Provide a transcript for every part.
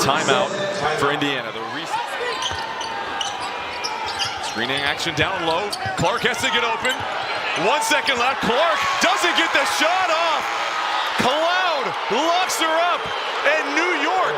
timeout for Indiana. The screening action down low. Clark has to get open. 1 second left. Clark doesn't get the shot off. Cloud locks her up, and New York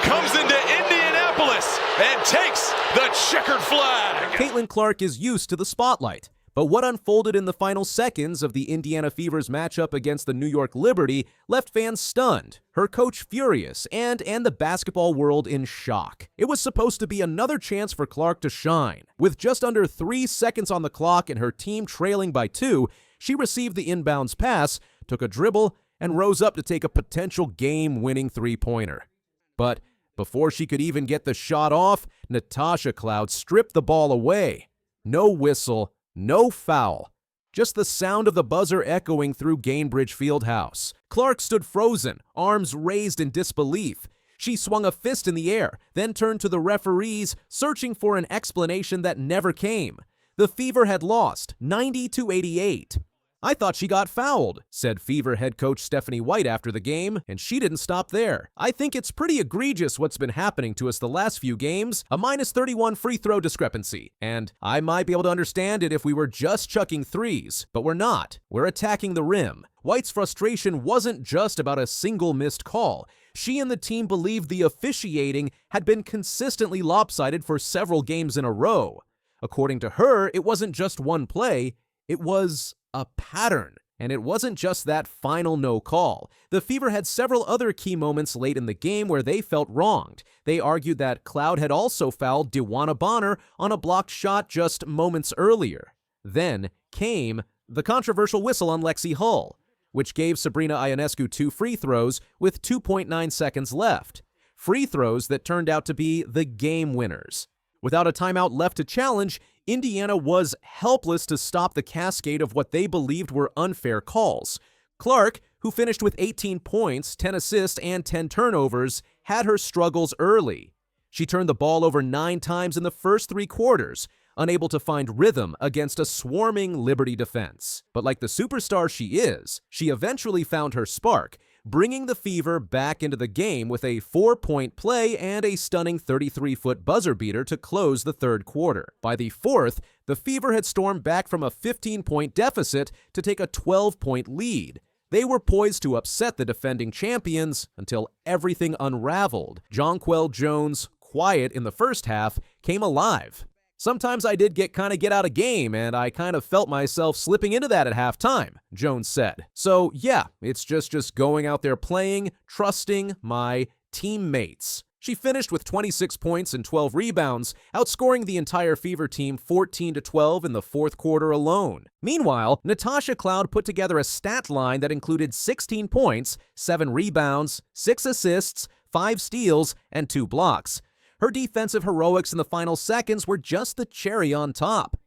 comes into Indianapolis and takes the checkered flag. Caitlin Clark is used to the spotlight, but what unfolded in the final seconds of the Indiana Fever's matchup against the New York Liberty left fans stunned, her coach furious, and the basketball world in shock. It was supposed to be another chance for Clark to shine. With just under 3 seconds on the clock and her team trailing by 2, she received the inbounds pass, took a dribble, and rose up to take a potential game-winning three-pointer. But before she could even get the shot off, Natasha Cloud stripped the ball away. No whistle, no foul, just the sound of the buzzer echoing through Gainbridge Fieldhouse. Clark stood frozen, arms raised in disbelief. She swung a fist in the air, then turned to the referees, searching for an explanation that never came. The Fever had lost, 90-88. "I thought she got fouled," said Fever head coach Stephanie White after the game, and she didn't stop there. "I think it's pretty egregious what's been happening to us the last few games, a -31 free throw discrepancy, and I might be able to understand it if we were just chucking threes, but we're not. We're attacking the rim." White's frustration wasn't just about a single missed call. She and the team believed the officiating had been consistently lopsided for several games in a row. According to her, it wasn't just one play, it was a pattern. And it wasn't just that final no call. The Fever had several other key moments late in the game where they felt wronged. They argued that Cloud had also fouled DeWanna Bonner on a blocked shot just moments earlier. Then came the controversial whistle on Lexi Hull, which gave Sabrina Ionescu 2 free throws with 2.9 seconds left. Free throws that turned out to be the game winners. Without a timeout left to challenge, Indiana was helpless to stop the cascade of what they believed were unfair calls. Clark, who finished with 18 points, 10 assists, and 10 turnovers, had her struggles early. She turned the ball over 9 times in the first 3 quarters, unable to find rhythm against a swarming Liberty defense. But like the superstar she is, she eventually found her spark, bringing the Fever back into the game with a 4-point play and a stunning 33-foot buzzer beater to close the third quarter. By the fourth, the Fever had stormed back from a 15-point deficit to take a 12-point lead. They were poised to upset the defending champions until everything unraveled. Jonquel Jones, quiet in the first half, came alive. "Sometimes I did get out of game, and I kind of felt myself slipping into that at halftime," Jones said. "So yeah, it's just going out there playing, trusting my teammates." She finished with 26 points and 12 rebounds, outscoring the entire Fever team 14-12 in the fourth quarter alone. Meanwhile, Natasha Cloud put together a stat line that included 16 points, 7 rebounds, 6 assists, 5 steals, and 2 blocks. Her defensive heroics in the final seconds were just the cherry on top.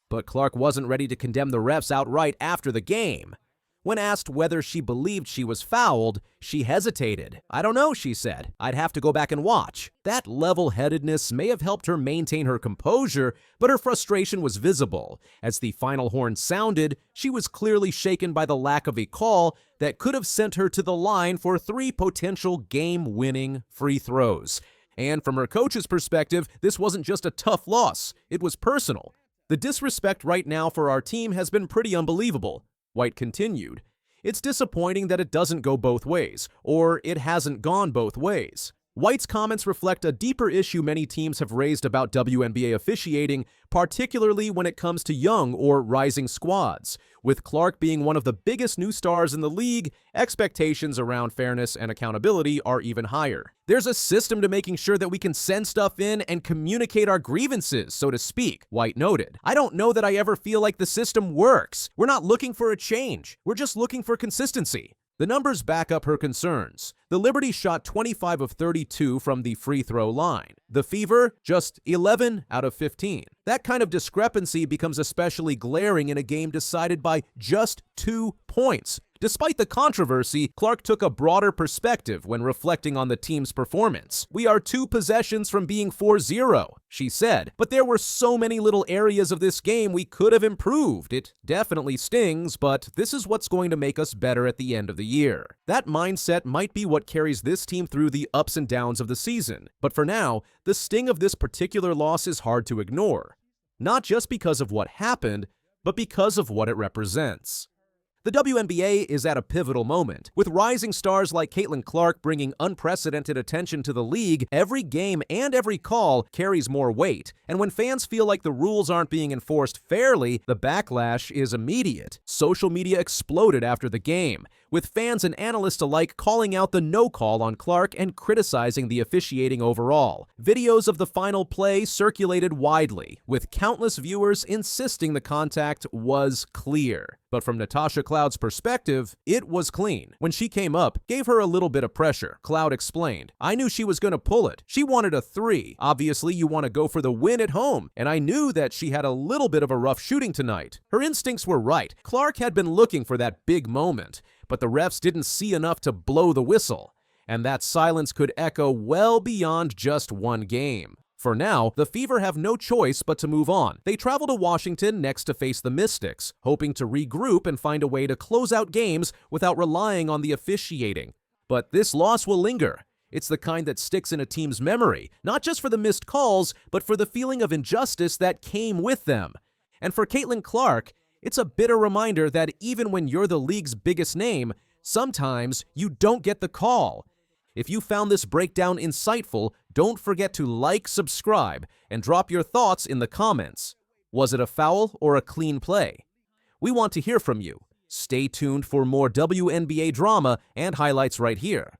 But Clark wasn't ready to condemn the refs outright after the game. When asked whether she believed she was fouled, she hesitated. "I don't know," she said. "I'd have to go back and watch." That level-headedness may have helped her maintain her composure, but her frustration was visible. As the final horn sounded, she was clearly shaken by the lack of a call that could have sent her to the line for 3 potential game-winning free throws. And from her coach's perspective, this wasn't just a tough loss, it was personal. "The disrespect right now for our team has been pretty unbelievable," White continued. "It's disappointing that it doesn't go both ways, or it hasn't gone both ways." White's comments reflect a deeper issue many teams have raised about WNBA officiating, particularly when it comes to young or rising squads. With Clark being one of the biggest new stars in the league, expectations around fairness and accountability are even higher. "There's a system to making sure that we can send stuff in and communicate our grievances, so to speak," White noted. "I don't know that I ever feel like the system works. We're not looking for a change. We're just looking for consistency." The numbers back up her concerns. The Liberty shot 25 of 32 from the free throw line. The Fever, just 11 out of 15. That kind of discrepancy becomes especially glaring in a game decided by just 2 points. Despite the controversy, Clark took a broader perspective when reflecting on the team's performance. "We are 2 possessions from being 4-0, she said, "but there were so many little areas of this game we could have improved. It definitely stings, but this is what's going to make us better at the end of the year." That mindset might be what what carries this team through the ups and downs of the season. But for now, the sting of this particular loss is hard to ignore. Not just because of what happened, but because of what it represents. The WNBA is at a pivotal moment. With rising stars like Caitlin Clark bringing unprecedented attention to the league, every game and every call carries more weight. And when fans feel like the rules aren't being enforced fairly, the backlash is immediate. Social media exploded after the game, with fans and analysts alike calling out the no call on Clark and criticizing the officiating overall. Videos of the final play circulated widely, with countless viewers insisting the contact was clear. But from Natasha Cloud's perspective, it was clean. When she came up, gave her a little bit of pressure. Cloud explained, "I knew she was going to pull it. She wanted a 3. Obviously, you want to go for the win at home, and I knew that she had a little bit of a rough shooting tonight." Her instincts were right. Clark had been looking for that big moment, but the refs didn't see enough to blow the whistle. And that silence could echo well beyond just one game. For now, the Fever have no choice but to move on. They travel to Washington next to face the Mystics, hoping to regroup and find a way to close out games without relying on the officiating. But this loss will linger. It's the kind that sticks in a team's memory, not just for the missed calls, but for the feeling of injustice that came with them. And for Caitlin Clark, it's a bitter reminder that even when you're the league's biggest name, sometimes you don't get the call. If you found this breakdown insightful, don't forget to like, subscribe, and drop your thoughts in the comments. Was it a foul or a clean play? We want to hear from you. Stay tuned for more WNBA drama and highlights right here.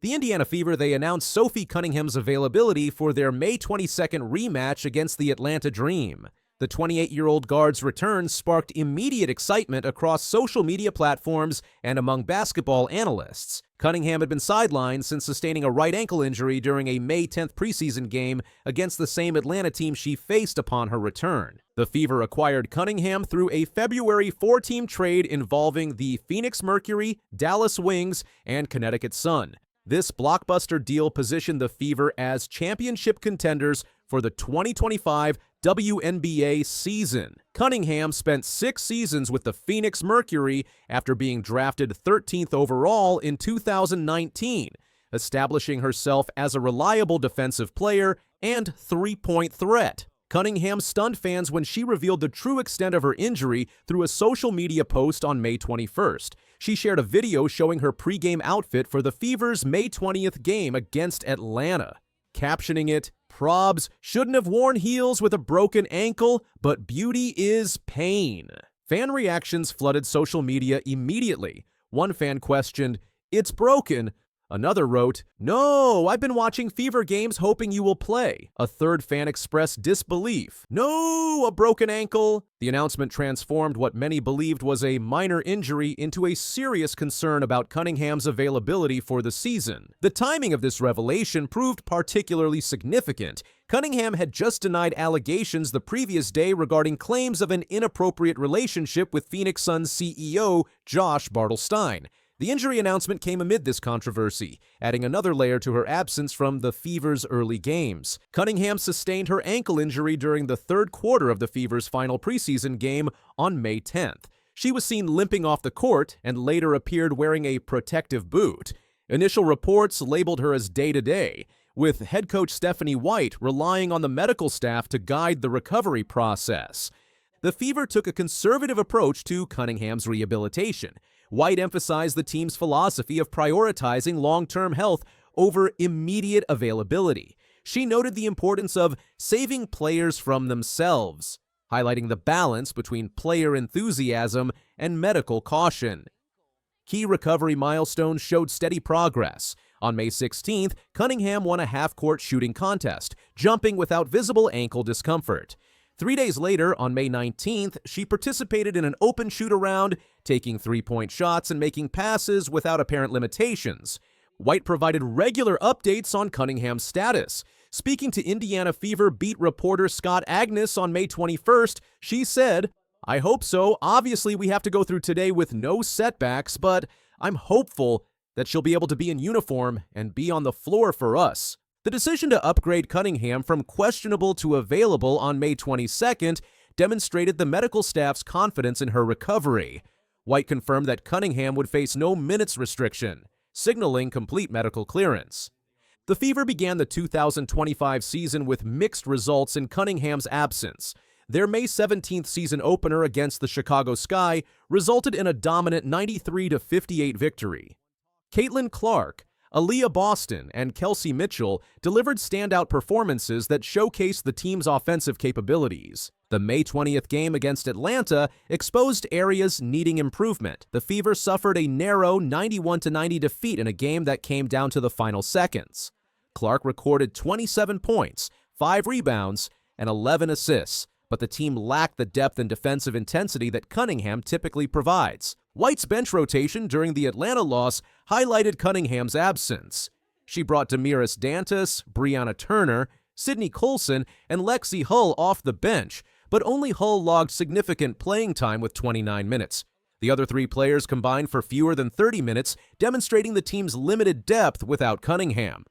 The Indiana Fever, they announced Sophie Cunningham's availability for their May 22nd rematch against the Atlanta Dream. The 28-year-old guard's return sparked immediate excitement across social media platforms and among basketball analysts. Cunningham had been sidelined since sustaining a right ankle injury during a May 10th preseason game against the same Atlanta team she faced upon her return. The Fever acquired Cunningham through a February 4-team trade involving the Phoenix Mercury, Dallas Wings, and Connecticut Sun. This blockbuster deal positioned the Fever as championship contenders for the 2025 WNBA season. Cunningham spent 6 seasons with the Phoenix Mercury after being drafted 13th overall in 2019, establishing herself as a reliable defensive player and three-point threat. Cunningham stunned fans when she revealed the true extent of her injury through a social media post on May 21st. She shared a video showing her pregame outfit for the Fever's May 20th game against Atlanta, captioning it, "Probs shouldn't have worn heels with a broken ankle, but beauty is pain." Fan reactions flooded social media immediately. One fan questioned, "It's broken." Another wrote, "No, I've been watching Fever games hoping you will play." A third fan expressed disbelief. "No, a broken ankle." The announcement transformed what many believed was a minor injury into a serious concern about Cunningham's availability for the season. The timing of this revelation proved particularly significant. Cunningham had just denied allegations the previous day regarding claims of an inappropriate relationship with Phoenix Suns CEO Josh Bartelstein. The injury announcement came amid this controversy, adding another layer to her absence from the Fever's early games. Cunningham sustained her ankle injury during the third quarter of the Fever's final preseason game on May 10th. She was seen limping off the court and later appeared wearing a protective boot. Initial reports labeled her as day-to-day, with head coach Stephanie White relying on the medical staff to guide the recovery process. The Fever took a conservative approach to Cunningham's rehabilitation. White emphasized the team's philosophy of prioritizing long-term health over immediate availability. She noted the importance of saving players from themselves, highlighting the balance between player enthusiasm and medical caution. Key recovery milestones showed steady progress. On May 16th, Cunningham won a half-court shooting contest, jumping without visible ankle discomfort. 3 days later, on May 19th, she participated in an open shoot-around, taking three-point shots and making passes without apparent limitations. White provided regular updates on Cunningham's status. Speaking to Indiana Fever beat reporter Scott Agnes on May 21st, she said, I hope so. Obviously, we have to go through today with no setbacks, but I'm hopeful that she'll be able to be in uniform and be on the floor for us. The decision to upgrade Cunningham from questionable to available on May 22nd demonstrated the medical staff's confidence in her recovery. White confirmed that Cunningham would face no minutes restriction, signaling complete medical clearance. The Fever began the 2025 season with mixed results in Cunningham's absence. Their May 17th season opener against the Chicago Sky resulted in a dominant 93-58 victory. Caitlin Clark, Aaliyah Boston, and Kelsey Mitchell delivered standout performances that showcased the team's offensive capabilities. The May 20th game against Atlanta exposed areas needing improvement. The Fever suffered a narrow 91-90 defeat in a game that came down to the final seconds. Clark recorded 27 points, 5 rebounds, and 11 assists, but the team lacked the depth and defensive intensity that Cunningham typically provides. White's bench rotation during the Atlanta loss highlighted Cunningham's absence. She brought Damiris Dantas, Brianna Turner, Sydney Colson, and Lexi Hull off the bench, but only Hull logged significant playing time with 29 minutes. The other 3 players combined for fewer than 30 minutes, demonstrating the team's limited depth without Cunningham.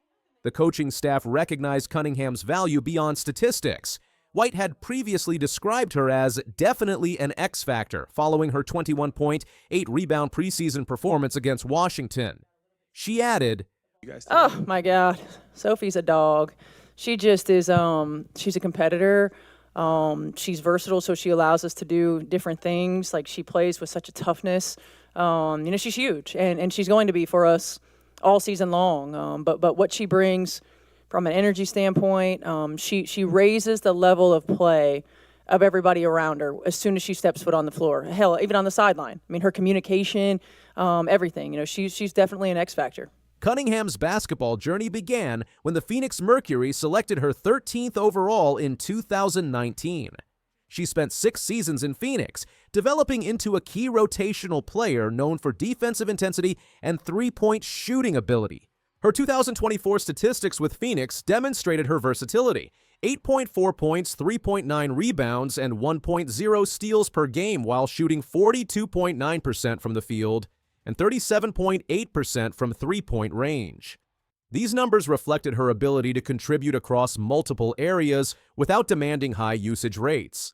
The coaching staff recognized Cunningham's value beyond statistics. White had previously described her as definitely an X factor following her 21-point, 8-rebound preseason performance against Washington. She added, "Oh my God, Sophie's a dog. She just is, she's a competitor. She's versatile, so she allows us to do different things. Like, she plays with such a toughness. She's huge, and she's going to be for us all season long. But what she brings from an energy standpoint, she raises the level of play of everybody around her as soon as she steps foot on the floor. Hell, even on the sideline. I mean, her communication, everything. She's definitely an X factor." Cunningham's basketball journey began when the Phoenix Mercury selected her 13th overall in 2019. She spent 6 seasons in Phoenix, developing into a key rotational player known for defensive intensity and three-point shooting ability. Her 2024 statistics with Phoenix demonstrated her versatility: 8.4 points, 3.9 rebounds, and 1.0 steals per game while shooting 42.9% from the field and 37.8% from three-point range. These numbers reflected her ability to contribute across multiple areas without demanding high usage rates.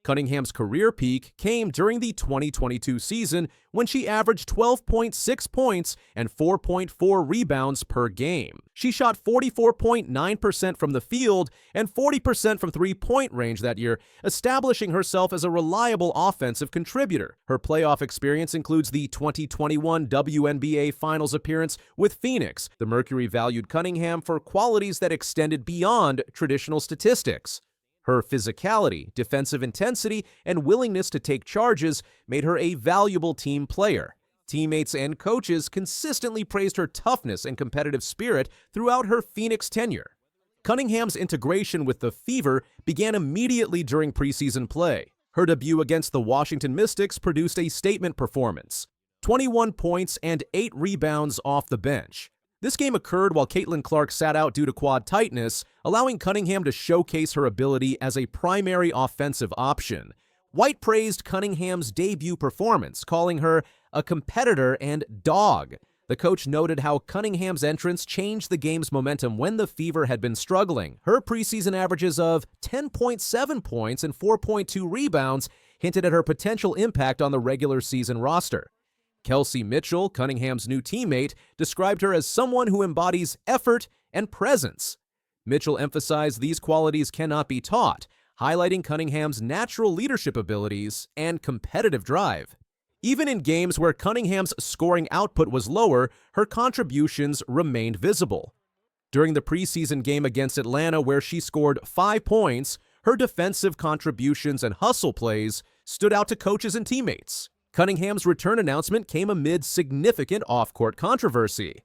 Cunningham's career peak came during the 2022 season when she averaged 12.6 points and 4.4 rebounds per game. She shot 44.9% from the field and 40% from three-point range that year, establishing herself as a reliable offensive contributor. Her playoff experience includes the 2021 WNBA Finals appearance with Phoenix. The Mercury valued Cunningham for qualities that extended beyond traditional statistics. Her physicality, defensive intensity, and willingness to take charges made her a valuable team player. Teammates and coaches consistently praised her toughness and competitive spirit throughout her Phoenix tenure. Cunningham's integration with the Fever began immediately during preseason play. Her debut against the Washington Mystics produced a statement performance: 21 points and 8 rebounds off the bench. This game occurred while Caitlin Clark sat out due to quad tightness, allowing Cunningham to showcase her ability as a primary offensive option. White praised Cunningham's debut performance, calling her a competitor and dog. The coach noted how Cunningham's entrance changed the game's momentum when the Fever had been struggling. Her preseason averages of 10.7 points and 4.2 rebounds hinted at her potential impact on the regular season roster. Kelsey Mitchell, Cunningham's new teammate, described her as someone who embodies effort and presence. Mitchell emphasized these qualities cannot be taught, highlighting Cunningham's natural leadership abilities and competitive drive. Even in games where Cunningham's scoring output was lower, her contributions remained visible. During the preseason game against Atlanta, where she scored 5 points, her defensive contributions and hustle plays stood out to coaches and teammates. Cunningham's return announcement came amid significant off-court controversy.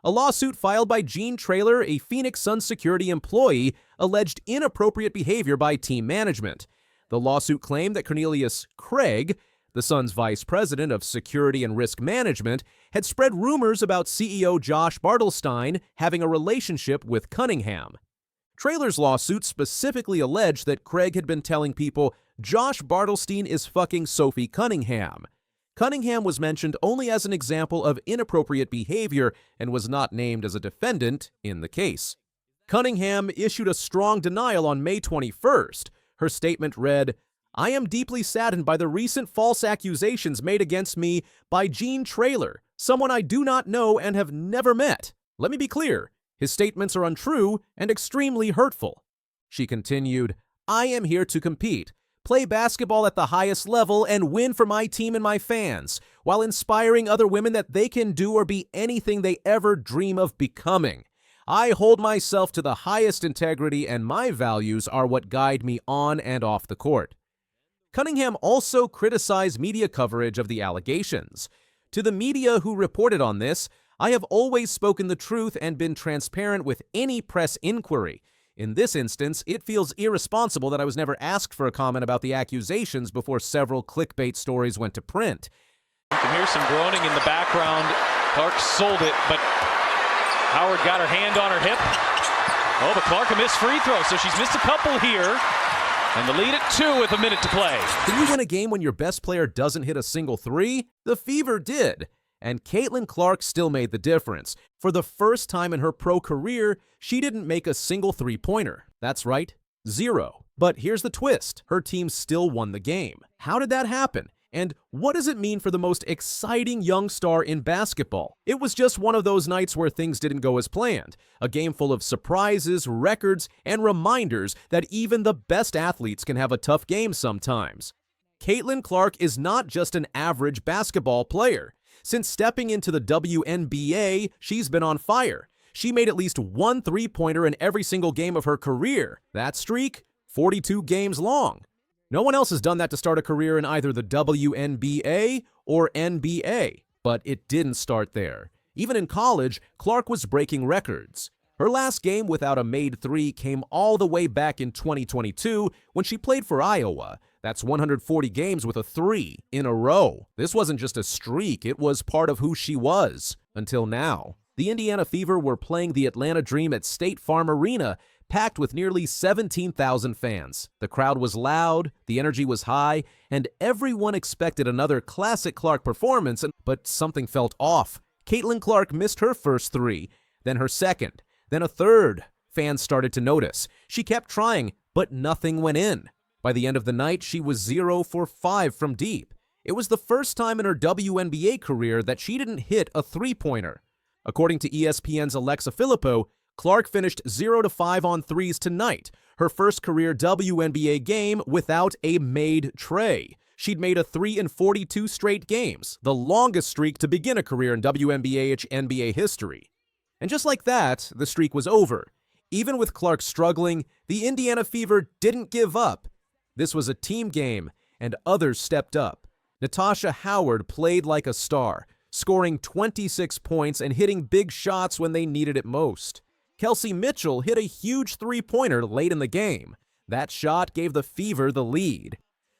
A lawsuit filed by Gene Traylor, a Phoenix Suns security employee, alleged inappropriate behavior by team management. The lawsuit claimed that Cornelius Craig, the Suns' vice president of security and risk management, had spread rumors about CEO Josh Bartelstein having a relationship with Cunningham. Traylor's lawsuit specifically alleged that Craig had been telling people, Josh Bartelstein is fucking Sophie Cunningham. Cunningham was mentioned only as an example of inappropriate behavior and was not named as a defendant in the case. Cunningham issued a strong denial on May 21st. Her statement read, "I am deeply saddened by the recent false accusations made against me by Gene Traylor, someone I do not know and have never met. Let me be clear, his statements are untrue and extremely hurtful." She continued, "I am here to compete, play basketball at the highest level, and win for my team and my fans, while inspiring other women that they can do or be anything they ever dream of becoming. I hold myself to the highest integrity, and my values are what guide me on and off the court." Cunningham also criticized media coverage of the allegations. To the media who reported on this, "I have always spoken the truth and been transparent with any press inquiry. In this instance, it feels irresponsible that I was never asked for a comment about the accusations before several clickbait stories went to print." You can hear some groaning in the background. Clark sold it, but Howard got her hand on her hip. Oh, but Clark a missed free throw, so she's missed a couple here. And the lead at 2 with a minute to play. Can you win a game when your best player doesn't hit a single three? The Fever did. And Caitlin Clark still made the difference. For the first time in her pro career, she didn't make a single three-pointer. That's right, 0. But here's the twist. Her team still won the game. How did that happen? And what does it mean for the most exciting young star in basketball? It was just one of those nights where things didn't go as planned. A game full of surprises, records, and reminders that even the best athletes can have a tough game sometimes. Caitlin Clark is not just an average basketball player. Since stepping into the WNBA, she's been on fire. She made at least one three-pointer in every single game of her career. That streak, 42 games long. No one else has done that to start a career in either the WNBA or NBA, but it didn't start there. Even in college, Clark was breaking records. Her last game without a made three came all the way back in 2022 when she played for Iowa. That's 140 games with a three in a row. This wasn't just a streak, it was part of who she was. Until now. The Indiana Fever were playing the Atlanta Dream at State Farm Arena, packed with nearly 17,000 fans. The crowd was loud, the energy was high, and everyone expected another classic Clark performance, but something felt off. Caitlin Clark missed her first three, then her second, then a third. Fans started to notice. She kept trying, but nothing went in. By the end of the night, she was 0 for 5 from deep. It was the first time in her WNBA career that she didn't hit a three-pointer. According to ESPN's Alexa Filippo, Clark finished 0 to 5 on threes tonight, her first career WNBA game without a made tray. She'd made a three in 42 straight games, the longest streak to begin a career in WNBA history. And just like that, the streak was over. Even with Clark struggling, the Indiana Fever didn't give up. This was a team game, and others stepped up. Natasha Cloud played like a star, scoring 26 points and hitting big shots when they needed it most. Kelsey Mitchell hit a huge three-pointer late in the game. That shot gave the Fever the lead.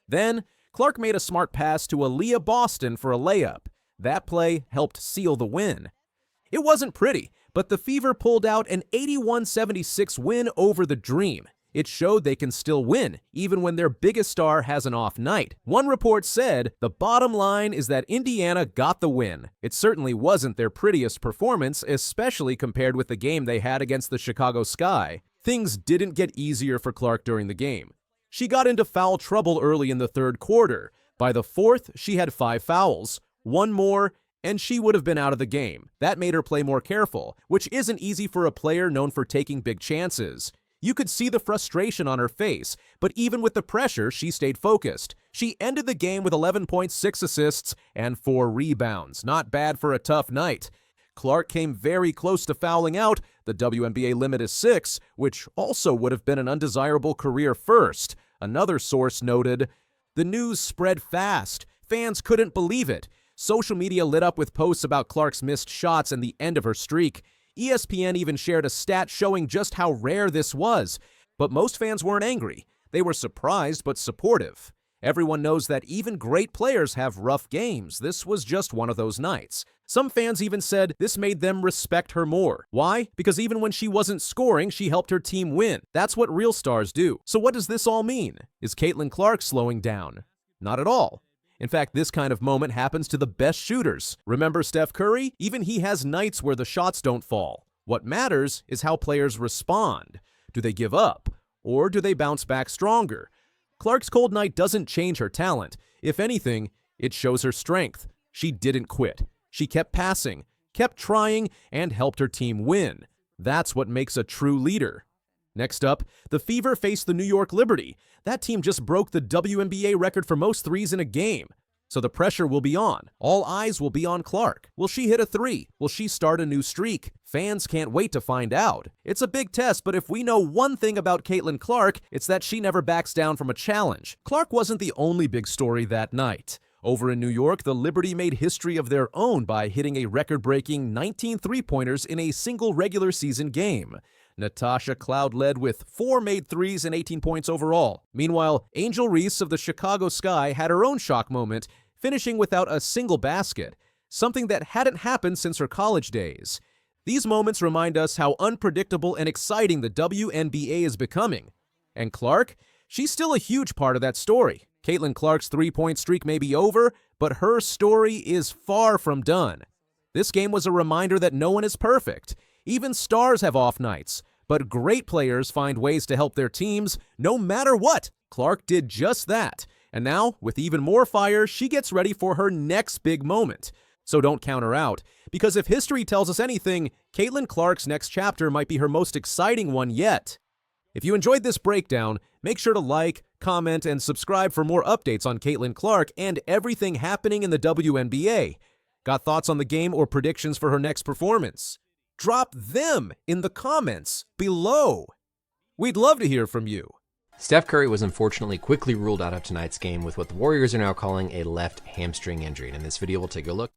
Then, Clark made a smart pass to Aaliyah Boston for a layup. That play helped seal the win. It wasn't pretty, but the Fever pulled out an 81-76 win over the Dream. It showed they can still win, even when their biggest star has an off night. One report said, "The bottom line is that Indiana got the win." It certainly wasn't their prettiest performance, especially compared with the game they had against the Chicago Sky. Things didn't get easier for Clark during the game. She got into foul trouble early in the third quarter. By the fourth, she had 5 fouls. One more, and she would have been out of the game. That made her play more careful, which isn't easy for a player known for taking big chances. You could see the frustration on her face, but even with the pressure, she stayed focused. She ended the game with 11 points, 6 assists, and 4 rebounds. Not bad for a tough night. Clark came very close to fouling out. The WNBA limit is 6, which also would have been an undesirable career first. Another source noted, "The news spread fast. Fans couldn't believe it. Social media lit up with posts about Clark's missed shots and the end of her streak. ESPN even shared a stat showing just how rare this was. But most fans weren't angry. They were surprised but supportive. Everyone knows that even great players have rough games. This was just one of those nights. Some fans even said this made them respect her more. Why? Because even when she wasn't scoring, she helped her team win. That's what real stars do. So what does this all mean? Is Caitlin Clark slowing down? Not at all. In fact, this kind of moment happens to the best shooters. Remember Steph Curry? Even he has nights where the shots don't fall. What matters is how players respond. Do they give up? Or do they bounce back stronger? Clark's cold night doesn't change her talent. If anything, it shows her strength. She didn't quit. She kept passing, kept trying, and helped her team win. That's what makes a true leader. Next up, the Fever faced the New York Liberty. That team just broke the WNBA record for most threes in a game. So the pressure will be on. All eyes will be on Clark. Will she hit a three? Will she start a new streak? Fans can't wait to find out. It's a big test, but if we know one thing about Caitlin Clark, it's that she never backs down from a challenge. Clark wasn't the only big story that night. Over in New York, the Liberty made history of their own by hitting a record-breaking 19 three-pointers in a single regular season game. Natasha Cloud led with 4 made threes and 18 points overall. Meanwhile, Angel Reese of the Chicago Sky had her own shock moment, finishing without a single basket, something that hadn't happened since her college days. These moments remind us how unpredictable and exciting the WNBA is becoming. And Clark? She's still a huge part of that story. Caitlin Clark's three-point streak may be over, but her story is far from done. This game was a reminder that no one is perfect. Even stars have off nights, but great players find ways to help their teams no matter what. Clark did just that. And now, with even more fire, she gets ready for her next big moment. So don't count her out, because if history tells us anything, Caitlin Clark's next chapter might be her most exciting one yet. If you enjoyed this breakdown, make sure to like, comment, and subscribe for more updates on Caitlin Clark and everything happening in the WNBA. Got thoughts on the game or predictions for her next performance? Drop them in the comments below. We'd love to hear from you. Steph Curry was unfortunately quickly ruled out of tonight's game with what the Warriors are now calling a left hamstring injury. And in this video, we'll take a look.